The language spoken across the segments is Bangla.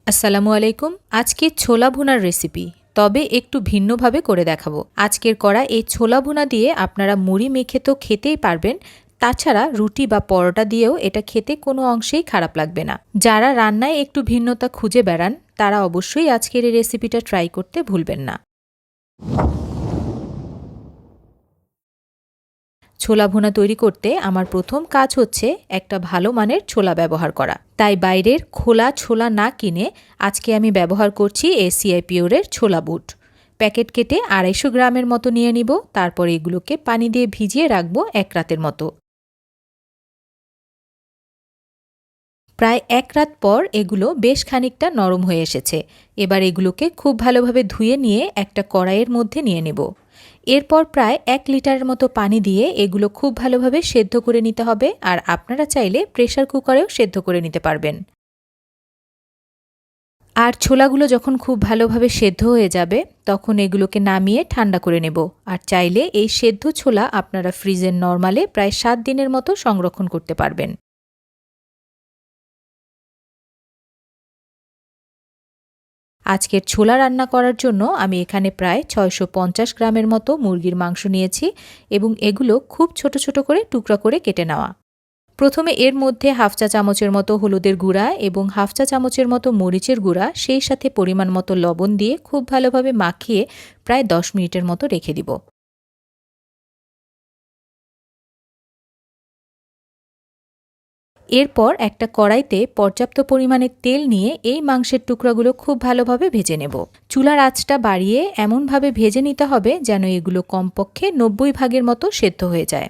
আসসালামু আলাইকুম। আজকে ছোলা ভুনার রেসিপি, তবে একটু ভিন্নভাবে করে দেখাবো। আজকের করা এই ছোলা ভুনা দিয়ে আপনারা মুড়ি মেখে তো খেতেই পারবেন, তাছাড়া রুটি বা পরোটা দিয়েও এটা খেতে কোনো অংশেই খারাপ লাগবে না। যারা রান্নায় একটু ভিন্নতা খুঁজে বেড়ান তারা অবশ্যই আজকের এই রেসিপিটা ট্রাই করতে ভুলবেন না। ছোলা ভুনা তৈরি করতে আমার প্রথম কাজ হচ্ছে একটা ভালো মানের ছোলা ব্যবহার করা। তাই বাইরের খোলা ছোলা না কিনে আজকে আমি ব্যবহার করছি এসিআই পিওরের ছোলা বুট। প্যাকেট কেটে ২৫০ গ্রামের মতো নিয়ে নিব। তারপর এগুলোকে পানি দিয়ে ভিজিয়ে রাখবো ১ রাতের মতো। প্রায় ১ রাত পর এগুলো বেশ খানিকটা নরম হয়ে এসেছে। এবার এগুলোকে খুব ভালোভাবে ধুয়ে নিয়ে একটা কড়াইয়ের মধ্যে নিয়ে নেব। এরপর প্রায় ১ লিটারের মতো পানি দিয়ে এগুলো খুব ভালোভাবে সেদ্ধ করে নিতে হবে, আর আপনারা চাইলে প্রেসার কুকারেও সেদ্ধ করে নিতে পারবেন। আর ছোলাগুলো যখন খুব ভালোভাবে সেদ্ধ হয়ে যাবে তখন এগুলোকে নামিয়ে ঠান্ডা করে নেব। আর চাইলে এই সেদ্ধ ছোলা আপনারা ফ্রিজের নরমালে প্রায় ৭ দিনের মতো সংরক্ষণ করতে পারবেন। আজকের ছোলা রান্না করার জন্য আমি এখানে প্রায় ৬৫০ গ্রামের মতো মুরগির মাংস নিয়েছি এবং এগুলো খুব ছোট ছোট করে টুকরা করে কেটে নেওয়া। প্রথমে এর মধ্যে হাফ চা চামচের মতো হলুদের গুঁড়া এবং হাফ চা চামচের মতো মরিচের গুঁড়া, সেই সাথে পরিমাণ মতো লবণ দিয়ে খুব ভালোভাবে মাখিয়ে প্রায় ১০ মিনিটের মতো রেখে দিব। এরপর একটা কড়াইতে পর্যাপ্ত পরিমাণে তেল নিয়ে এই মাংসের টুকরাগুলো খুব ভালোভাবে ভেজে নেব। চুলার আঁচটা বাড়িয়ে এমনভাবে ভেজে নিতে হবে যেন এগুলো কমপক্ষে ৯০ ভাগের মতো সেদ্ধ হয়ে যায়।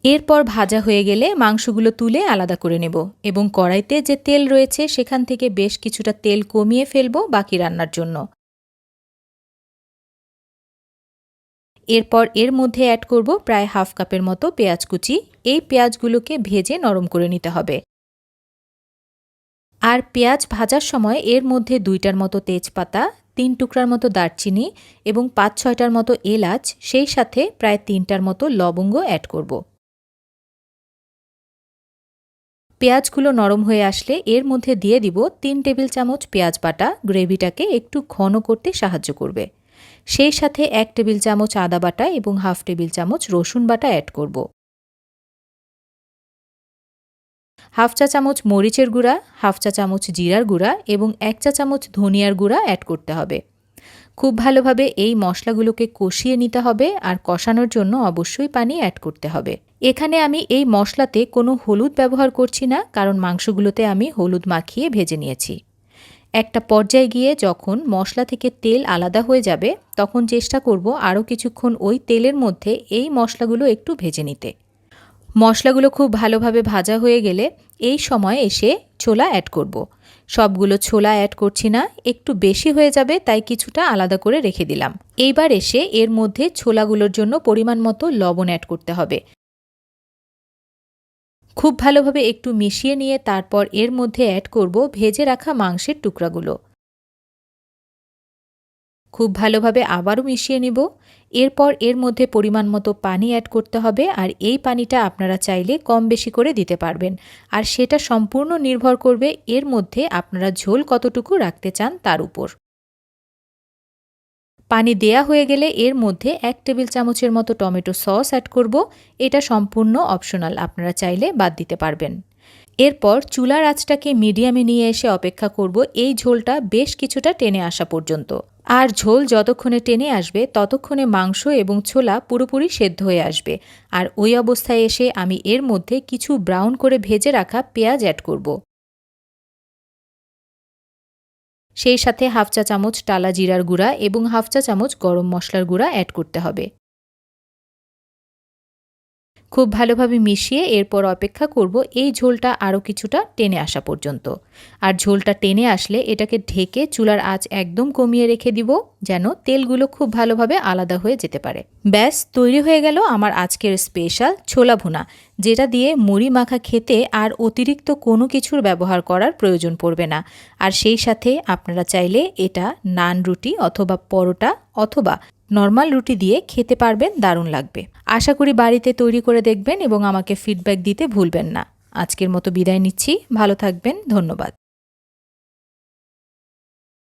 এরপর ভাজা হয়ে গেলে মাংসগুলো তুলে আলাদা করে নেব এবং কড়াইতে যে তেল রয়েছে সেখান থেকে বেশ কিছুটা তেল কমিয়ে ফেলবো বাকি রান্নার জন্য। এরপর এর মধ্যে অ্যাড করব প্রায় হাফ কাপের মতো পেঁয়াজ কুচি। এই পেঁয়াজগুলোকে ভেজে নরম করে নিতে হবে। আর পেঁয়াজ ভাজার সময় এর মধ্যে ২টার মতো তেজপাতা, ৩ টুকরার মতো দারচিনি এবং ৫-৬টার মতো এলাচ, সেই সাথে প্রায় ৩টার মতো লবঙ্গ অ্যাড করব। পেঁয়াজগুলো নরম হয়ে আসলে এর মধ্যে দিয়ে দিব ৩ টেবিল চামচ পেঁয়াজ বাটা। গ্রেভিটাকে একটু ঘন করতে সাহায্য করবে। সেই সাথে ১ টেবিল চামচ আদা বাটা এবং হাফ টেবিল চামচ রসুন বাটা অ্যাড করব। হাফ চা চামচ মরিচের গুঁড়া, হাফ চা চামচ জিরার গুঁড়া এবং ১ চা চামচ ধনিয়ার গুঁড়া অ্যাড করতে হবে। খুব ভালোভাবে এই মশলাগুলোকে কষিয়ে নিতে হবে, আর কষানোর জন্য অবশ্যই পানি অ্যাড করতে হবে। এখানে আমি এই মশলাতে কোনো হলুদ ব্যবহার করছি না, কারণ মাংসগুলোতে আমি হলুদ মাখিয়ে ভেজে নিয়েছি। একটা পর্যায়ে গিয়ে যখন মশলা থেকে তেল আলাদা হয়ে যাবে তখন চেষ্টা করব আরও কিছুক্ষণ ওই তেলের মধ্যে এই মশলাগুলো একটু ভেজে নিতে। মশলাগুলো খুব ভালোভাবে ভাজা হয়ে গেলে এই সময় এসে ছোলা অ্যাড করব। সবগুলো ছোলা অ্যাড করছি না, একটু বেশি হয়ে যাবে তাই কিছুটা আলাদা করে রেখে দিলাম। এইবার এসে এর মধ্যে ছোলাগুলোর জন্য পরিমাণ মতো লবণ অ্যাড করতে হবে। খুব ভালোভাবে একটু মিশিয়ে নিয়ে তারপর এর মধ্যে অ্যাড করব ভেজে রাখা মাংসের টুকরাগুলো। খুব ভালোভাবে আবারও মিশিয়ে নিব। এরপর এর মধ্যে পরিমাণ মতো পানি অ্যাড করতে হবে, আর এই পানিটা আপনারা চাইলে কম বেশি করে দিতে পারবেন। আর সেটা সম্পূর্ণ নির্ভর করবে এর মধ্যে আপনারা ঝোল কতটুকু রাখতে চান তার উপর। পানি দেয়া হয়ে গেলে এর মধ্যে ১ টেবিল চামচের মতো টমেটো সস অ্যাড করব। এটা সম্পূর্ণ অপশনাল, আপনারা চাইলে বাদ দিতে পারবেন। এরপর চুলার আঁচটাকে মিডিয়ামে নিয়ে এসে অপেক্ষা করব এই ঝোলটা বেশ কিছুটা টেনে আসা পর্যন্ত। আর ঝোল যতক্ষণে টেনে আসবে ততক্ষণে মাংস এবং ছোলা পুরোপুরি সেদ্ধ হয়ে আসবে। আর ওই অবস্থায় এসে আমি এর মধ্যে কিছু ব্রাউন করে ভেজে রাখা পেঁয়াজ অ্যাড করব। সেই সাথে হাফ চা চামচ টালা জিরার গুঁড়া এবং হাফ চা চামচ গরম মশলার গুঁড়া অ্যাড করতে হবে। খুব ভালোভাবে মিশিয়ে এরপর অপেক্ষা করব এই ঝোলটা আরও কিছুটা টেনে আসা পর্যন্ত। আর ঝোলটা টেনে আসলে এটাকে ঢেকে চুলার আঁচ একদম কমিয়ে রেখে দিব, যেন তেলগুলো খুব ভালোভাবে আলাদা হয়ে যেতে পারে। ব্যাস তৈরি হয়ে গেল আমার আজকের স্পেশাল ছোলা ভুনা, যেটা দিয়ে মুড়ি মাখা খেতে আর অতিরিক্ত কোনো কিছুর ব্যবহার করার প্রয়োজন পড়বে না। আর সেই সাথে আপনারা চাইলে এটা নান রুটি অথবা পরোটা অথবা নরমাল রুটি দিয়ে খেতে পারবেন, দারুণ লাগবে। আশা করি বাড়িতে তৈরি করে দেখবেন এবং আমাকে ফিডব্যাক দিতে ভুলবেন না। আজকের মতো বিদায় নিচ্ছি। ভালো থাকবেন। ধন্যবাদ।